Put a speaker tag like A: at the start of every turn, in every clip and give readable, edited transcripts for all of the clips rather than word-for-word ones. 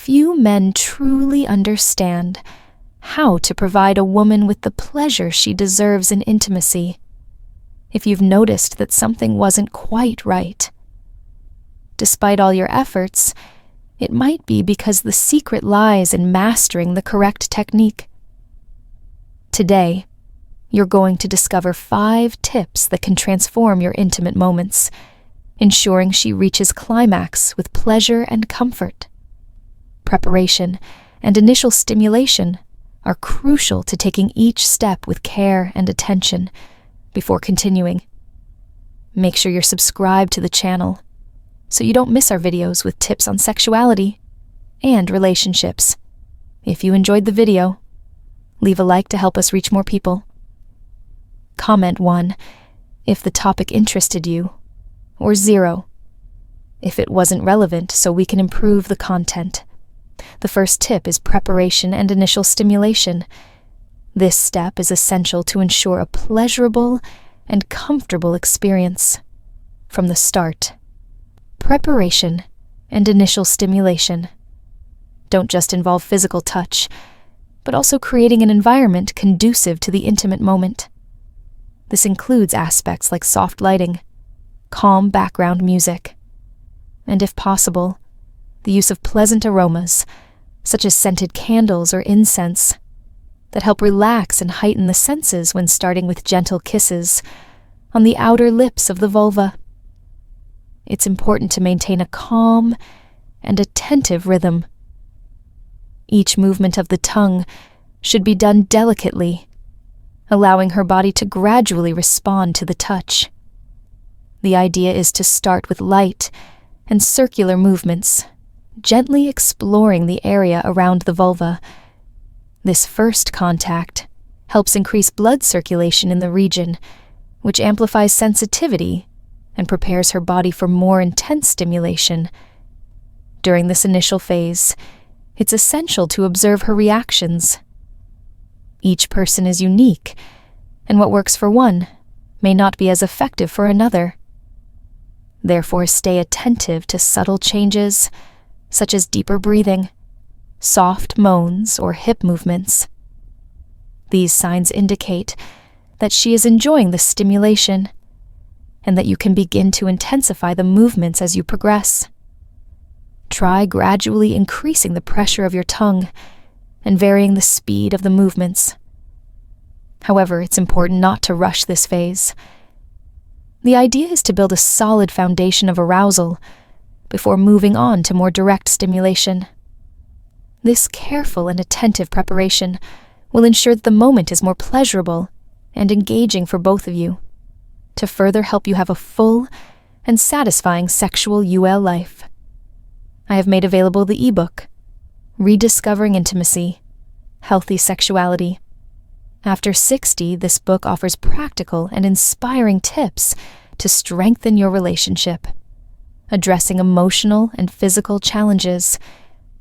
A: Few men truly understand how to provide a woman with the pleasure she deserves in intimacy. If you've noticed that something wasn't quite right, despite all your efforts, it might be because the secret lies in mastering the correct technique. Today, you're going to discover 5 tips that can transform your intimate moments, ensuring she reaches climax with pleasure and comfort. Preparation and initial stimulation are crucial to taking each step with care and attention before continuing. Make sure you're subscribed to the channel so you don't miss our videos with tips on sexuality and relationships. If you enjoyed the video, leave a like to help us reach more people. Comment 1 if the topic interested you, or 0 if it wasn't relevant so we can improve the content. The first tip is preparation and initial stimulation. This step is essential to ensure a pleasurable and comfortable experience from the start. Preparation and initial stimulation don't just involve physical touch, but also creating an environment conducive to the intimate moment. This includes aspects like soft lighting, calm background music, and if possible, the use of pleasant aromas, such as scented candles or incense, that help relax and heighten the senses when starting with gentle kisses on the outer lips of the vulva. It's important to maintain a calm and attentive rhythm. Each movement of the tongue should be done delicately, allowing her body to gradually respond to the touch. The idea is to start with light and circular movements, gently exploring the area around the vulva. This first contact helps increase blood circulation in the region, which amplifies sensitivity and prepares her body for more intense stimulation. During this initial phase, it's essential to observe her reactions. Each person is unique, and what works for one may not be as effective for another. Therefore, stay attentive to subtle changes, such as deeper breathing, soft moans, or hip movements. These signs indicate that she is enjoying the stimulation, and that you can begin to intensify the movements as you progress. Try gradually increasing the pressure of your tongue and varying the speed of the movements. However, it's important not to rush this phase. The idea is to build a solid foundation of arousal before moving on to more direct stimulation. This careful and attentive preparation will ensure that the moment is more pleasurable and engaging for both of you, to further help you have a full and satisfying sexual UL life. I have made available the ebook, Rediscovering Intimacy, Healthy Sexuality. After 60, this book offers practical and inspiring tips to strengthen your relationship, addressing emotional and physical challenges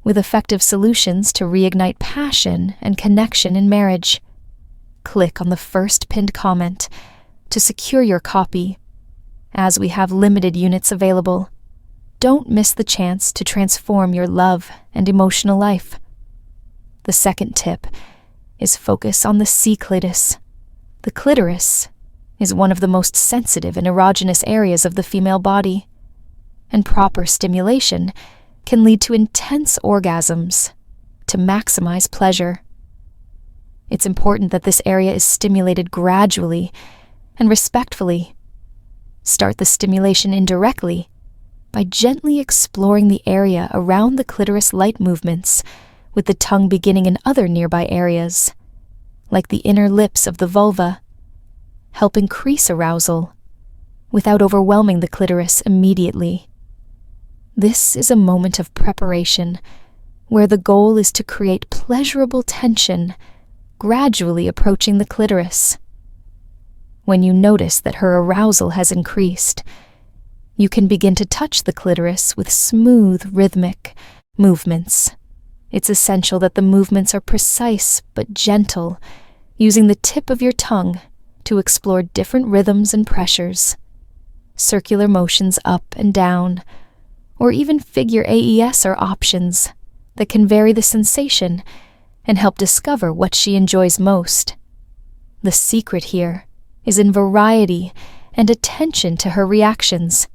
A: with effective solutions to reignite passion and connection in marriage. Click on the first pinned comment to secure your copy, as we have limited units available. Don't miss the chance to transform your love and emotional life. The second tip is focus on the C-clitus. The clitoris is one of the most sensitive and erogenous areas of the female body, and proper stimulation can lead to intense orgasms to maximize pleasure. It's important that this area is stimulated gradually and respectfully. Start the stimulation indirectly by gently exploring the area around the clitoris light movements, with the tongue beginning in other nearby areas, like the inner lips of the vulva. Help increase arousal without overwhelming the clitoris immediately. This is a moment of preparation where the goal is to create pleasurable tension, gradually approaching the clitoris. When you notice that her arousal has increased, you can begin to touch the clitoris with smooth, rhythmic movements. It's essential that the movements are precise but gentle, using the tip of your tongue to explore different rhythms and pressures. Circular motions up and down, or even figure AES are options, that can vary the sensation and help discover what she enjoys most. The secret here is in variety and attention to her reactions.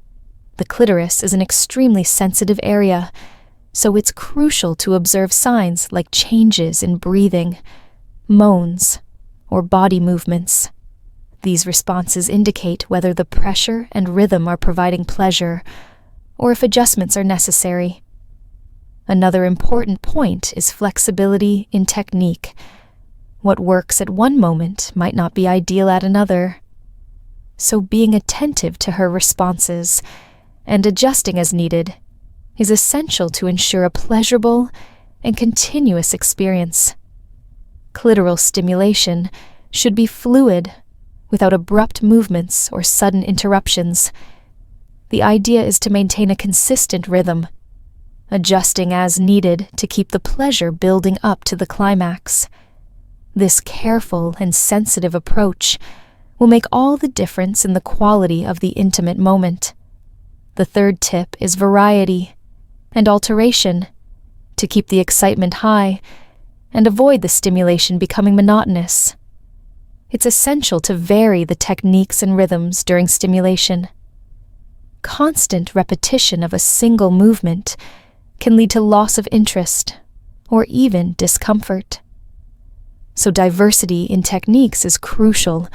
A: The clitoris is an extremely sensitive area, so it's crucial to observe signs like changes in breathing, moans, or body movements. These responses indicate whether the pressure and rhythm are providing pleasure or if adjustments are necessary. Another important point is flexibility in technique. What works at one moment might not be ideal at another. So being attentive to her responses and adjusting as needed is essential to ensure a pleasurable and continuous experience. Clitoral stimulation should be fluid, without abrupt movements or sudden interruptions. The idea is to maintain a consistent rhythm, adjusting as needed to keep the pleasure building up to the climax. This careful and sensitive approach will make all the difference in the quality of the intimate moment. The third tip is variety and alteration to keep the excitement high and avoid the stimulation becoming monotonous. It's essential to vary the techniques and rhythms during stimulation. Constant repetition of a single movement can lead to loss of interest or even discomfort. So diversity in techniques is crucial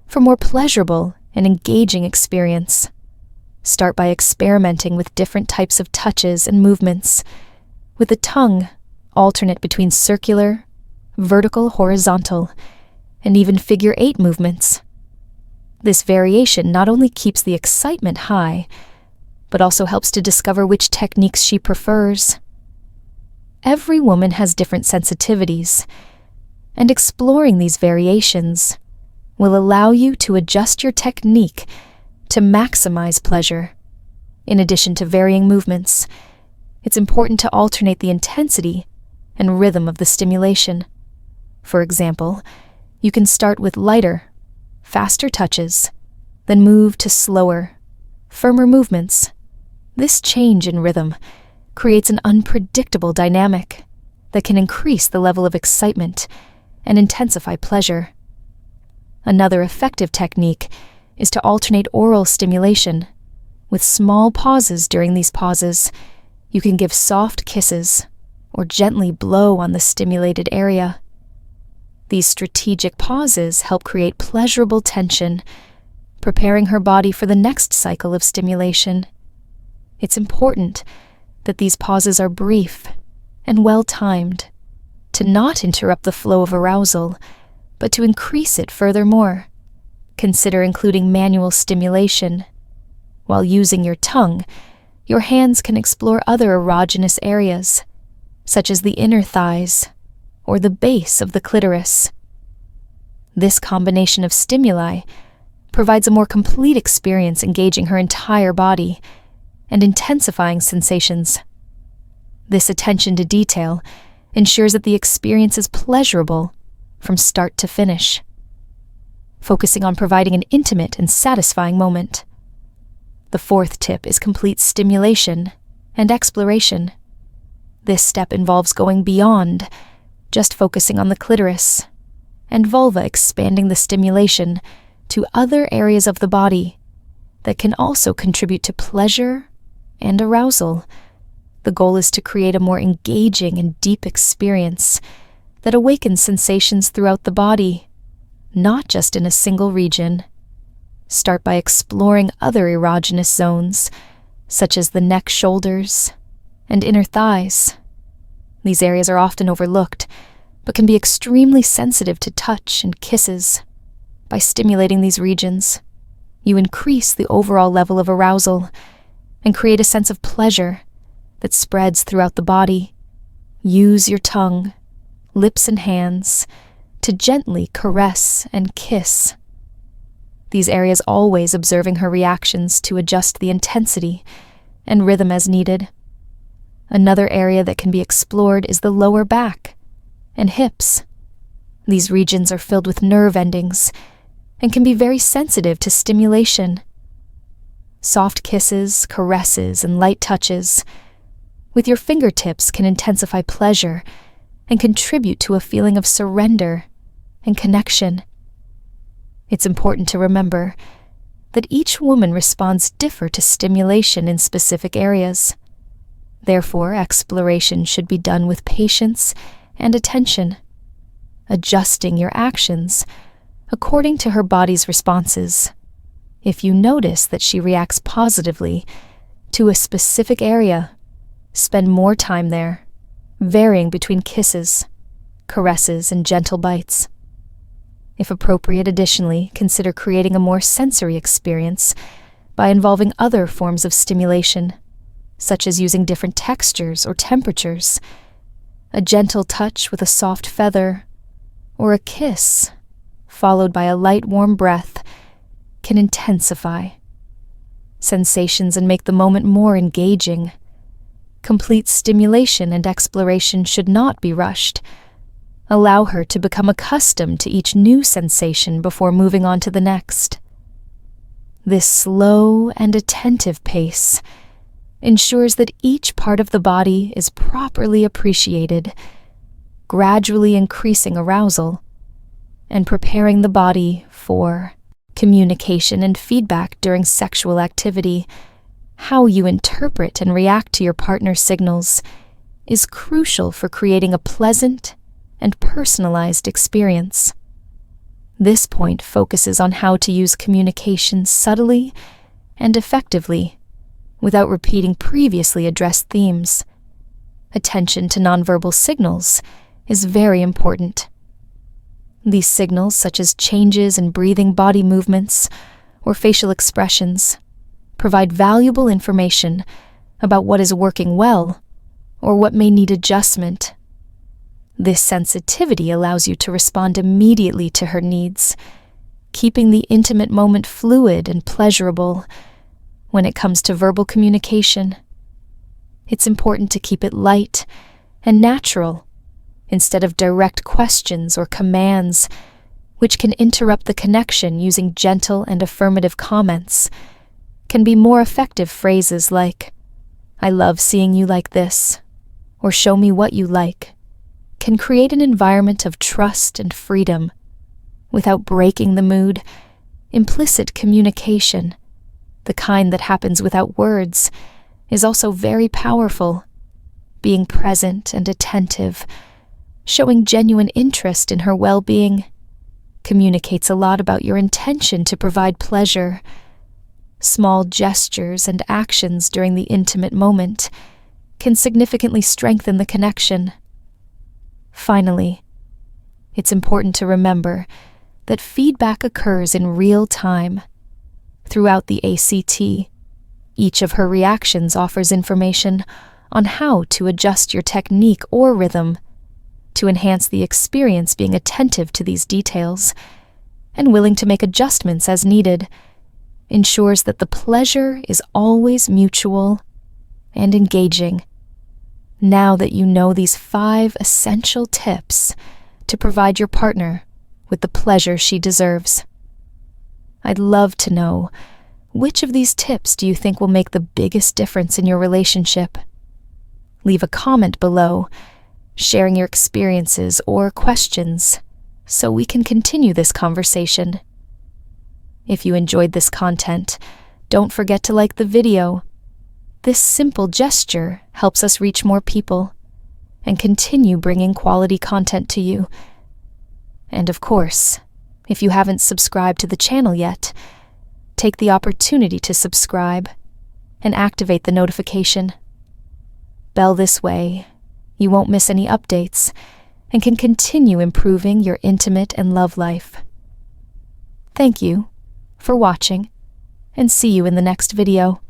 A: for more pleasurable and engaging experience. Start by experimenting with different types of touches and movements. With the tongue, alternate between circular, vertical, horizontal, and even figure 8 movements. This variation not only keeps the excitement high, but also helps to discover which techniques she prefers. Every woman has different sensitivities, and exploring these variations will allow you to adjust your technique to maximize pleasure. In addition to varying movements, it's important to alternate the intensity and rhythm of the stimulation. For example, you can start with lighter, faster touches, then move to slower, firmer movements. This change in rhythm creates an unpredictable dynamic that can increase the level of excitement and intensify pleasure. Another effective technique is to alternate oral stimulation. With small pauses during these pauses, you can give soft kisses or gently blow on the stimulated area. These strategic pauses help create pleasurable tension, preparing her body for the next cycle of stimulation. It's important that these pauses are brief and well-timed, to not interrupt the flow of arousal, but to increase it furthermore. Consider including manual stimulation. While using your tongue, your hands can explore other erogenous areas, such as the inner thighs or the base of the clitoris. This combination of stimuli provides a more complete experience, engaging her entire body and intensifying sensations. This attention to detail ensures that the experience is pleasurable from start to finish, focusing on providing an intimate and satisfying moment. The fourth tip is complete stimulation and exploration. This step involves going beyond just focusing on the clitoris and vulva, expanding the stimulation to other areas of the body that can also contribute to pleasure and arousal. The goal is to create a more engaging and deep experience that awakens sensations throughout the body, not just in a single region. Start by exploring other erogenous zones, such as the neck, shoulders, and inner thighs. These areas are often overlooked, but can be extremely sensitive to touch and kisses. By stimulating these regions, you increase the overall level of arousal and create a sense of pleasure that spreads throughout the body. Use your tongue, lips, and hands to gently caress and kiss these areas, always observing her reactions to adjust the intensity and rhythm as needed. Another area that can be explored is the lower back and hips. These regions are filled with nerve endings and can be very sensitive to stimulation. Soft kisses, caresses, and light touches with your fingertips can intensify pleasure and contribute to a feeling of surrender and connection. It's important to remember that each woman responds differ to stimulation in specific areas. Therefore, exploration should be done with patience and attention, adjusting your actions according to her body's responses. If you notice that she reacts positively to a specific area, spend more time there, varying between kisses, caresses, and gentle bites. If appropriate, additionally, consider creating a more sensory experience by involving other forms of stimulation, such as using different textures or temperatures. A gentle touch with a soft feather, or a kiss, followed by a light, warm breath, can intensify sensations and make the moment more engaging. Complete stimulation and exploration should not be rushed. Allow her to become accustomed to each new sensation before moving on to the next. This slow and attentive pace ensures that each part of the body is properly appreciated, gradually increasing arousal and preparing the body for communication and feedback during sexual activity. How you interpret and react to your partner's signals is crucial for creating a pleasant and personalized experience. This point focuses on how to use communication subtly and effectively without repeating previously addressed themes. Attention to nonverbal signals is very important. These signals, such as changes in breathing, body movements, or facial expressions, provide valuable information about what is working well or what may need adjustment. This sensitivity allows you to respond immediately to her needs, keeping the intimate moment fluid and pleasurable. When it comes to verbal communication, it's important to keep it light and natural instead of direct questions or commands, which can interrupt the connection. Using gentle and affirmative comments can be more effective. Phrases like, "I love seeing you like this," or "show me what you like," can create an environment of trust and freedom without breaking the mood. Implicit communication, the kind that happens without words, is also very powerful. Being present and attentive, showing genuine interest in her well-being, communicates a lot about your intention to provide pleasure. Small gestures and actions during the intimate moment can significantly strengthen the connection. Finally, it's important to remember that feedback occurs in real time. Throughout the ACT, each of her reactions offers information on how to adjust your technique or rhythm to enhance the experience. Being attentive to these details and willing to make adjustments as needed ensures that the pleasure is always mutual and engaging. Now that you know these 5 essential tips to provide your partner with the pleasure she deserves, I'd love to know, which of these tips do you think will make the biggest difference in your relationship? Leave a comment below, sharing your experiences or questions so we can continue this conversation. If you enjoyed this content, don't forget to like the video. This simple gesture helps us reach more people and continue bringing quality content to you. And of course, if you haven't subscribed to the channel yet, take the opportunity to subscribe and activate the notification bell. This way, you won't miss any updates and can continue improving your intimate and love life. Thank you for watching, and see you in the next video.